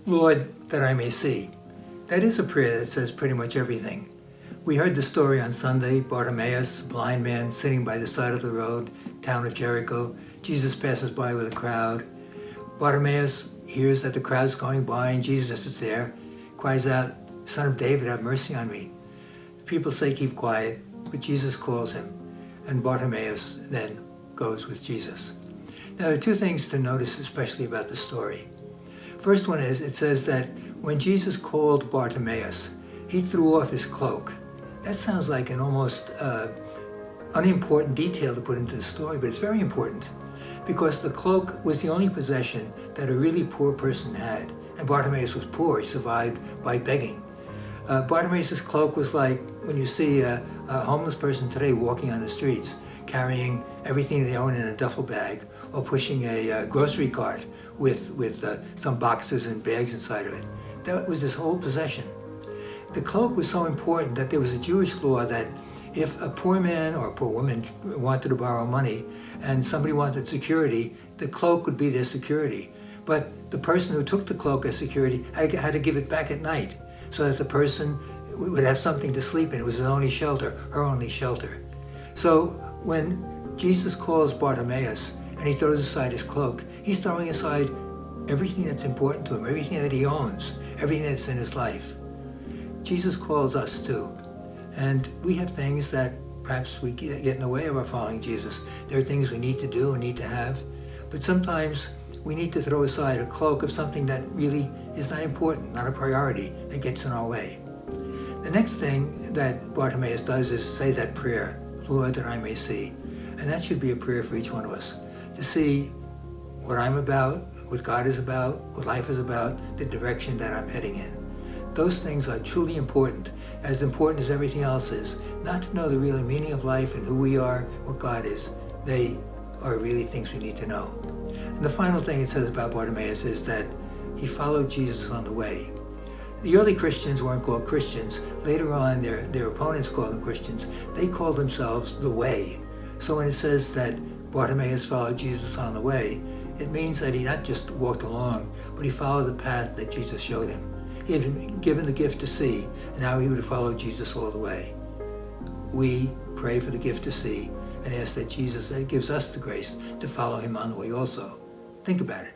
Lord, that I may see. That is a prayer that says pretty much everything. We heard the story on Sunday, Bartimaeus, a blind man sitting by the side of the road, town of Jericho. Jesus passes by with a crowd. Bartimaeus hears that the crowd's going by and Jesus is there, cries out, "Son of David, have mercy on me." The people say keep quiet, but Jesus calls him, and Bartimaeus then goes with Jesus. Now, there are two things to notice especially about the story. First one is, it says that when Jesus called Bartimaeus, he threw off his cloak. That sounds like an almost unimportant detail to put into the story, but it's very important because the cloak was the only possession that a really poor person had. And Bartimaeus was poor. He survived by begging. Bartimaeus' cloak was like when you see a homeless person today walking on the streets, carrying everything they own in a duffel bag, or pushing a grocery cart with some boxes and bags inside of it. That was his whole possession. The cloak was so important that there was a Jewish law that if a poor man or a poor woman wanted to borrow money and somebody wanted security, the cloak would be their security. But the person who took the cloak as security had to give it back at night so that the person would have something to sleep in. It was his only shelter, her only shelter. So when Jesus calls Bartimaeus and he throws aside his cloak, he's throwing aside everything that's important to him, everything that he owns, everything that's in his life. Jesus calls us too. And we have things that perhaps we get in the way of our following Jesus. There are things we need to do and need to have. But sometimes we need to throw aside a cloak of something that really is not important, not a priority, that gets in our way. The next thing that Bartimaeus does is say that prayer, Lord, that I may see. And that should be a prayer for each one of us, to see what I'm about, what God is about, what life is about, the direction that I'm heading in. Those things are truly important as everything else is. Not to know the real meaning of life and who we are, what God is. They are really things we need to know. And the final thing it says about Bartimaeus is that he followed Jesus on the way. The early Christians weren't called Christians. Later on, their opponents called them Christians. They called themselves the Way. So when it says that Bartimaeus followed Jesus on the way, it means that he not just walked along, but he followed the path that Jesus showed him. He had been given the gift to see, and now he would follow Jesus all the way. We pray for the gift to see and ask that Jesus gives us the grace to follow him on the way also. Think about it.